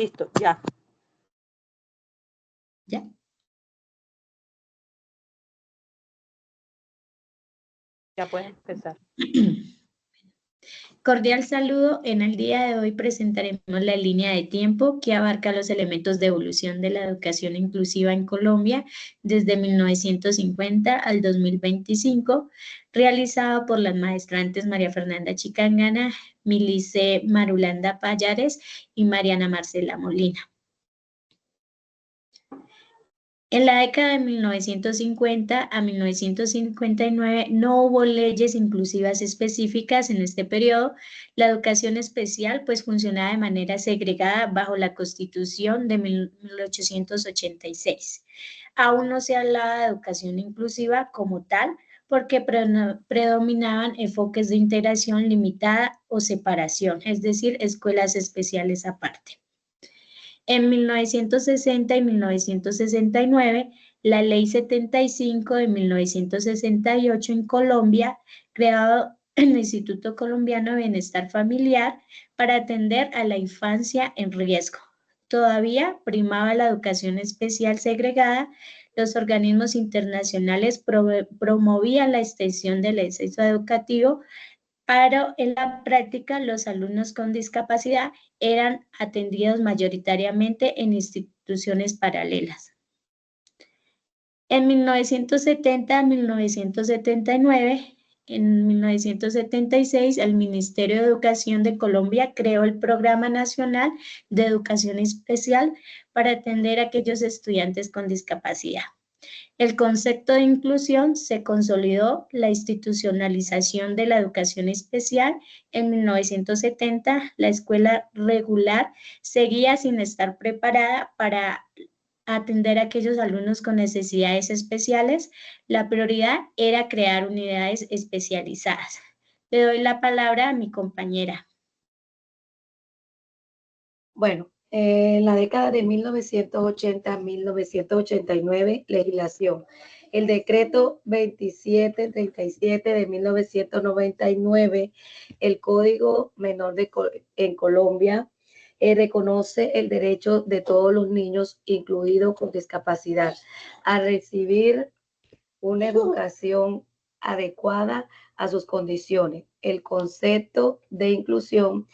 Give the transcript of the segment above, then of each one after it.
Listo, ya. ¿Ya? Ya puedes empezar. Cordial saludo. En el día de hoy presentaremos la línea de tiempo que abarca los elementos de evolución de la educación inclusiva en Colombia desde 1950 al 2025, realizada por las maestrantes María Fernanda Chicangana, Milice Marulanda Payares y Mariana Marcela Molina. En la década de 1950 a 1959 no hubo leyes inclusivas específicas en este periodo. La educación especial pues funcionaba de manera segregada bajo la Constitución de 1886. Aún no se hablaba de educación inclusiva como tal porque predominaban enfoques de integración limitada o separación, es decir, escuelas especiales aparte. En 1960 y 1969, la Ley 75 de 1968 en Colombia, creado el Instituto Colombiano de Bienestar Familiar para atender a la infancia en riesgo. Todavía primaba la educación especial segregada. Los organismos internacionales promovían la extensión del acceso educativo, pero en la práctica los alumnos con discapacidad eran atendidos mayoritariamente en instituciones paralelas. En 1970 a 1979, en 1976, el Ministerio de Educación de Colombia creó el Programa Nacional de Educación Especial para atender a aquellos estudiantes con discapacidad. El concepto de inclusión se consolidó la institucionalización de la educación especial. En 1970, la escuela regular seguía sin estar preparada para atender a aquellos alumnos con necesidades especiales. La prioridad era crear unidades especializadas. Le doy la palabra a mi compañera. Bueno, en la década de 1980 a 1989, legislación. El decreto 2737 de 1999, el Código Menor en Colombia, reconoce el derecho de todos los niños, incluidos con discapacidad, a recibir una educación adecuada a sus condiciones. El concepto de inclusión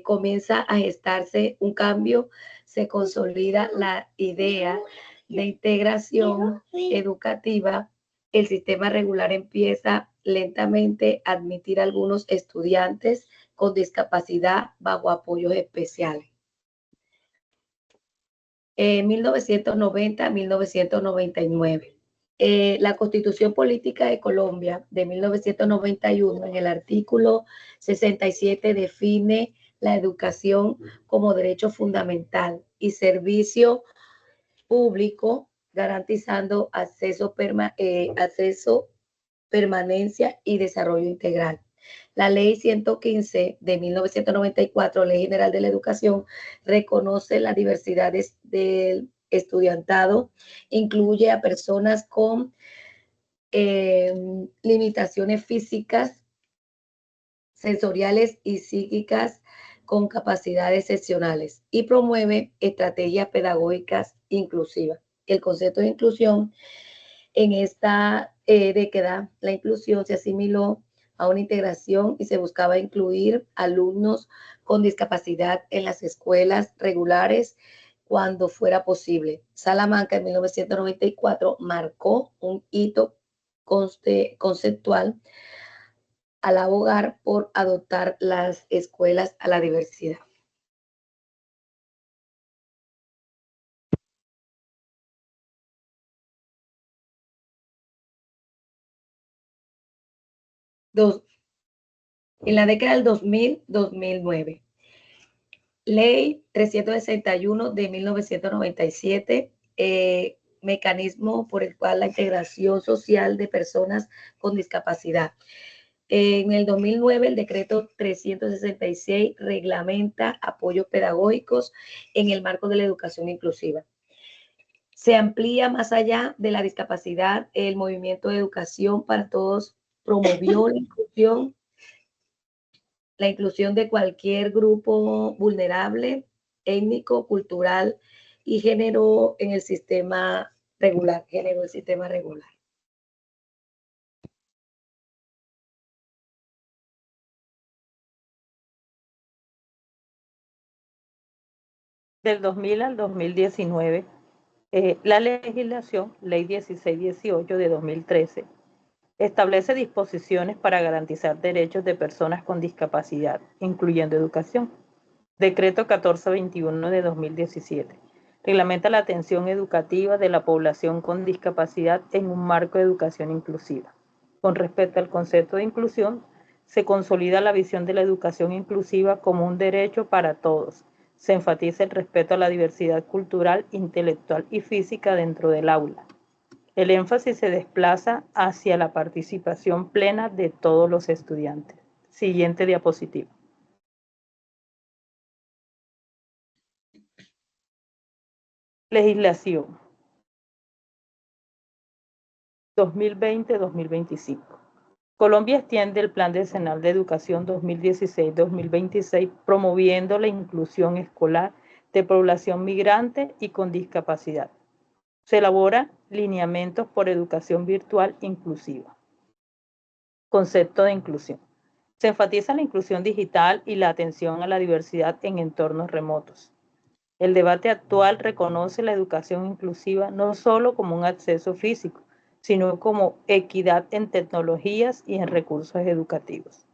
comienza a gestarse un cambio, se consolida la idea de integración educativa. El sistema regular empieza lentamente a admitir a algunos estudiantes con discapacidad bajo apoyos especiales. En 1990 a 1999. La Constitución Política de Colombia de 1991, en el artículo 67, define la educación como derecho fundamental y servicio público, garantizando acceso, permanencia y desarrollo integral. La Ley 115 de 1994, Ley General de la Educación, reconoce la diversidad del estudiantado, incluye a personas con limitaciones físicas, sensoriales y psíquicas con capacidades excepcionales y promueve estrategias pedagógicas inclusivas. El concepto de inclusión en esta década, la inclusión se asimiló a una integración y se buscaba incluir alumnos con discapacidad en las escuelas regulares cuando fuera posible. Salamanca en 1994 marcó un hito conceptual al abogar por adoptar las escuelas a la diversidad. En la década del 2000-2009. Ley 361 de 1997, mecanismo por el cual la integración social de personas con discapacidad. En el 2009, el decreto 366 reglamenta apoyos pedagógicos en el marco de la educación inclusiva. Se amplía más allá de la discapacidad. El movimiento de educación para todos promovió la inclusión de cualquier grupo vulnerable étnico, cultural y generó en el sistema regular, generó el sistema regular. Del 2000 al 2019, la legislación, Ley 1618 de 2013, establece disposiciones para garantizar derechos de personas con discapacidad, incluyendo educación. Decreto 1421 de 2017. Reglamenta la atención educativa de la población con discapacidad en un marco de educación inclusiva. Con respecto al concepto de inclusión, se consolida la visión de la educación inclusiva como un derecho para todos. Se enfatiza el respeto a la diversidad cultural, intelectual y física dentro del aula. El énfasis se desplaza hacia la participación plena de todos los estudiantes. Siguiente diapositiva. Legislación 2020-2025. Colombia extiende el Plan Decenal de Educación 2016-2026, promoviendo la inclusión escolar de población migrante y con discapacidad. Se elaboran lineamientos por educación virtual inclusiva. Concepto de inclusión. Se enfatiza la inclusión digital y la atención a la diversidad en entornos remotos. El debate actual reconoce la educación inclusiva no solo como un acceso físico, sino como equidad en tecnologías y en recursos educativos.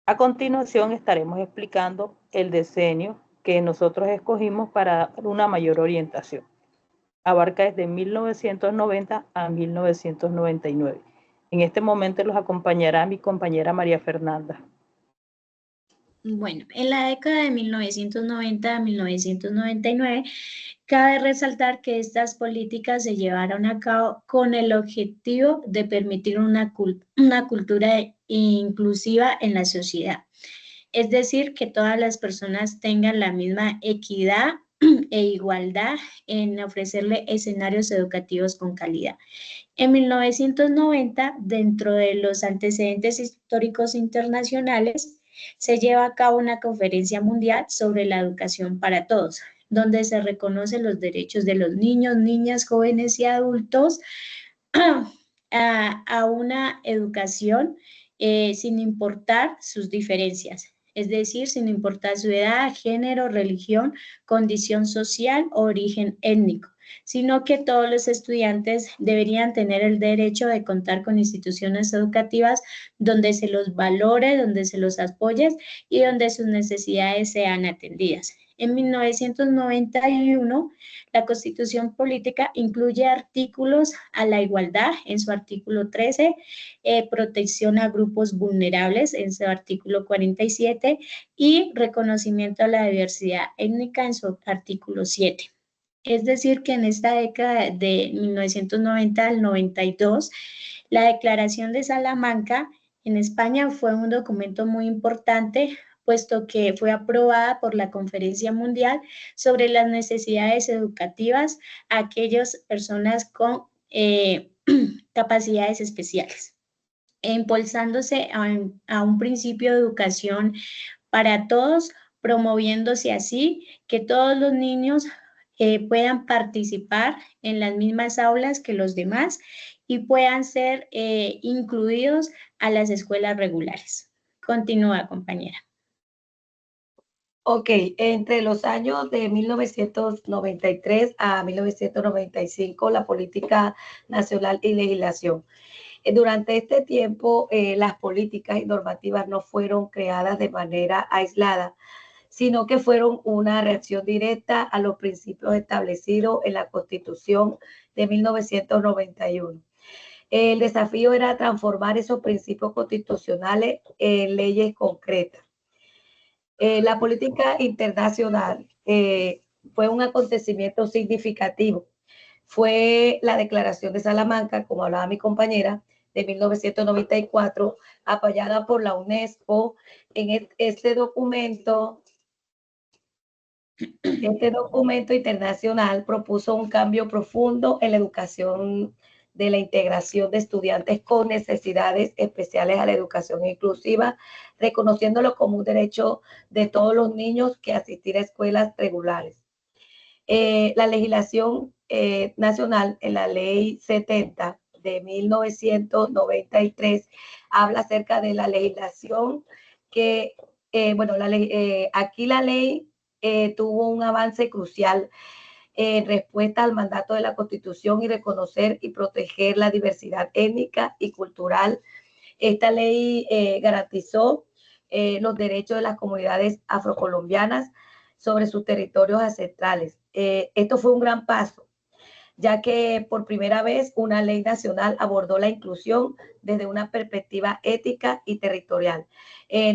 A continuación estaremos explicando el decenio que nosotros escogimos para dar una mayor orientación. Abarca desde 1990 a 1999. En este momento los acompañará mi compañera María Fernanda. Bueno, en la década de 1990 a 1999, cabe resaltar que estas políticas se llevaron a cabo con el objetivo de permitir una cultura inclusiva en la sociedad. Es decir, que todas las personas tengan la misma equidad e igualdad en ofrecerle escenarios educativos con calidad. En 1990, dentro de los antecedentes históricos internacionales, se lleva a cabo una conferencia mundial sobre la educación para todos, donde se reconocen los derechos de los niños, niñas, jóvenes y adultos a una educación sin importar sus diferencias, es decir, sin importar su edad, género, religión, condición social o origen étnico, sino que todos los estudiantes deberían tener el derecho de contar con instituciones educativas donde se los valore, donde se los apoye y donde sus necesidades sean atendidas. En 1991, la Constitución Política incluye artículos a la igualdad en su artículo 13, protección a grupos vulnerables en su artículo 47 y reconocimiento a la diversidad étnica en su artículo 7. Es decir, que en esta década de 1990 al 92, la Declaración de Salamanca en España fue un documento muy importante, puesto que fue aprobada por la Conferencia Mundial sobre las necesidades educativas a aquellas personas con capacidades especiales, impulsándose a un principio de educación para todos, promoviéndose así que todos los niños puedan participar en las mismas aulas que los demás y puedan ser incluidos a las escuelas regulares. Continúa, compañera. Ok, entre los años de 1993 a 1995, la política nacional y legislación. Durante este tiempo, las políticas y normativas no fueron creadas de manera aislada, sino que fueron una reacción directa a los principios establecidos en la Constitución de 1991. El desafío era transformar esos principios constitucionales en leyes concretas. La política internacional fue un acontecimiento significativo. Fue la Declaración de Salamanca, como hablaba mi compañera, de 1994, apoyada por la UNESCO. En este documento internacional propuso un cambio profundo en la educación de la integración de estudiantes con necesidades especiales a la educación inclusiva, reconociéndolo como un derecho de todos los niños que asistir a escuelas regulares. La legislación nacional, en la ley 70 de 1993, habla acerca de la legislación que, aquí la ley tuvo un avance crucial en respuesta al mandato de la Constitución y reconocer y proteger la diversidad étnica y cultural. Esta ley garantizó los derechos de las comunidades afrocolombianas sobre sus territorios ancestrales. Esto fue un gran paso, ya que por primera vez una ley nacional abordó la inclusión desde una perspectiva ética y territorial,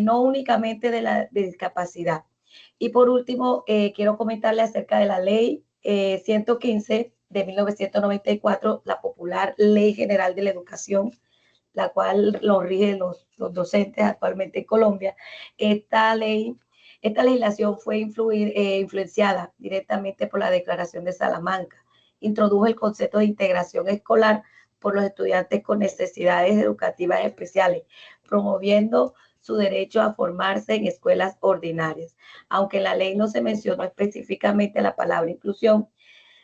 no únicamente de la discapacidad. Y por último, quiero comentarle acerca de la ley 115 de 1994, la popular Ley General de la Educación, la cual lo rigen los docentes actualmente en Colombia. Esta legislación fue influenciada directamente por la Declaración de Salamanca. Introdujo el concepto de integración escolar por los estudiantes con necesidades educativas especiales, promoviendo su derecho a formarse en escuelas ordinarias. Aunque en la ley no se mencionó específicamente la palabra inclusión,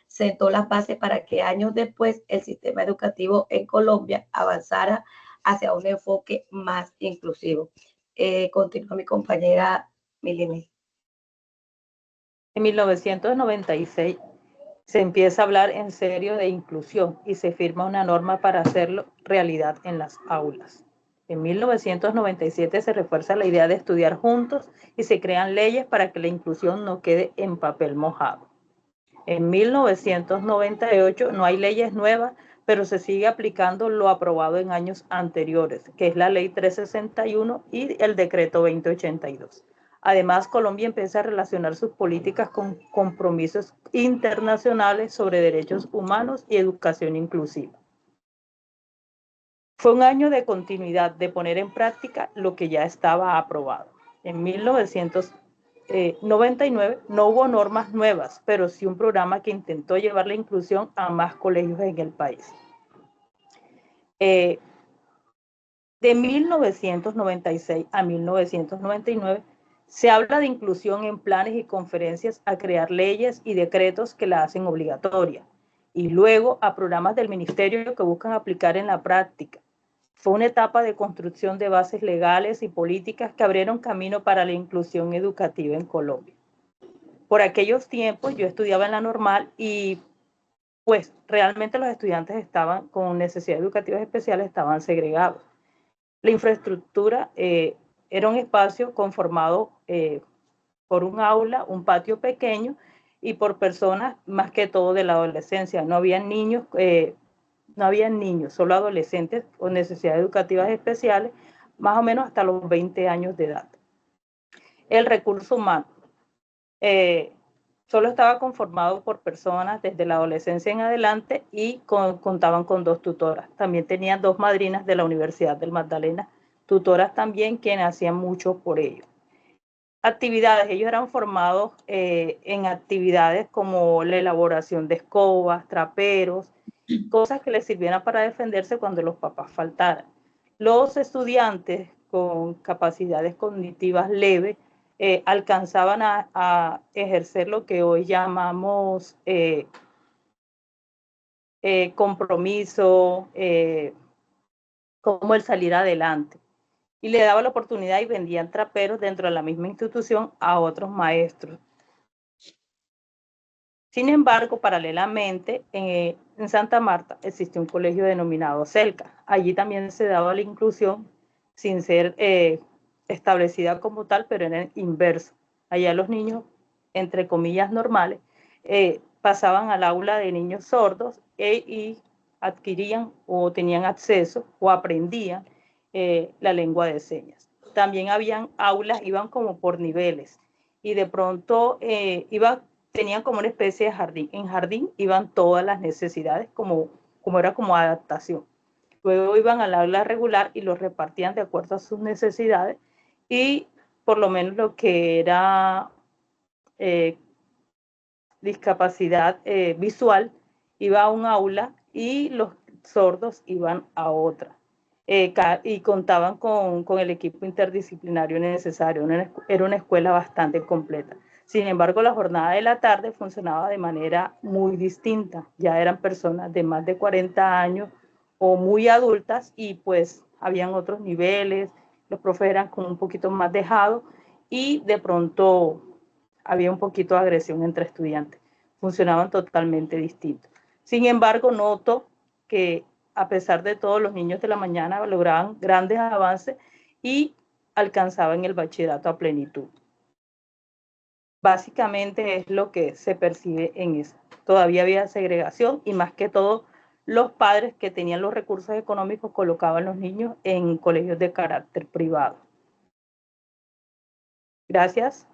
sentó las bases para que años después el sistema educativo en Colombia avanzara hacia un enfoque más inclusivo. Continúa mi compañera Milene. En 1996 se empieza a hablar en serio de inclusión y se firma una norma para hacerlo realidad en las aulas. En 1997 se refuerza la idea de estudiar juntos y se crean leyes para que la inclusión no quede en papel mojado. En 1998 no hay leyes nuevas, pero se sigue aplicando lo aprobado en años anteriores, que es la Ley 361 y el Decreto 2082. Además, Colombia empieza a relacionar sus políticas con compromisos internacionales sobre derechos humanos y educación inclusiva. Fue un año de continuidad, de poner en práctica lo que ya estaba aprobado. En 1999 no hubo normas nuevas, pero sí un programa que intentó llevar la inclusión a más colegios en el país. De 1996 a 1999 se habla de inclusión en planes y conferencias a crear leyes y decretos que la hacen obligatoria, y luego a programas del ministerio que buscan aplicar en la práctica. Fue una etapa de construcción de bases legales y políticas que abrieron camino para la inclusión educativa en Colombia. Por aquellos tiempos yo estudiaba en la normal y pues realmente los estudiantes estaban con necesidades educativas especiales, estaban segregados. La infraestructura era un espacio conformado por un aula, un patio pequeño y por personas más que todo de la adolescencia. No habían niños, solo adolescentes con necesidades educativas especiales, más o menos hasta los 20 años de edad. El recurso humano solo estaba conformado por personas desde la adolescencia en adelante y contaban con 2 tutoras. También tenían 2 madrinas de la Universidad del Magdalena, tutoras también, quienes hacían mucho por ello. Actividades, ellos eran formados en actividades como la elaboración de escobas, traperos, cosas que les sirvieran para defenderse cuando los papás faltaran. Los estudiantes con capacidades cognitivas leves alcanzaban a ejercer lo que hoy llamamos compromiso, como el salir adelante. Y le daba la oportunidad y vendían traperos dentro de la misma institución a otros maestros. Sin embargo, paralelamente, en Santa Marta existe un colegio denominado CELCA. Allí también se daba la inclusión sin ser establecida como tal, pero en el inverso. Allá los niños, entre comillas, normales, pasaban al aula de niños sordos y adquirían o tenían acceso o aprendían la lengua de señas. También habían aulas, iban como por niveles, y de pronto tenían como una especie de jardín. En jardín iban todas las necesidades, como era como adaptación. Luego iban al aula regular y los repartían de acuerdo a sus necesidades, y por lo menos lo que era discapacidad visual iba a un aula y los sordos iban a otra. Y contaban con el equipo interdisciplinario necesario. Era una escuela bastante completa. Sin embargo, la jornada de la tarde funcionaba de manera muy distinta. Ya eran personas de más de 40 años o muy adultas y pues habían otros niveles, los profes eran como un poquito más dejados y de pronto había un poquito de agresión entre estudiantes. Funcionaban totalmente distintos. Sin embargo, noto que a pesar de todo, los niños de la mañana lograban grandes avances y alcanzaban el bachillerato a plenitud. Básicamente es lo que se percibe en eso. Todavía había segregación y más que todo los padres que tenían los recursos económicos colocaban a los niños en colegios de carácter privado. Gracias.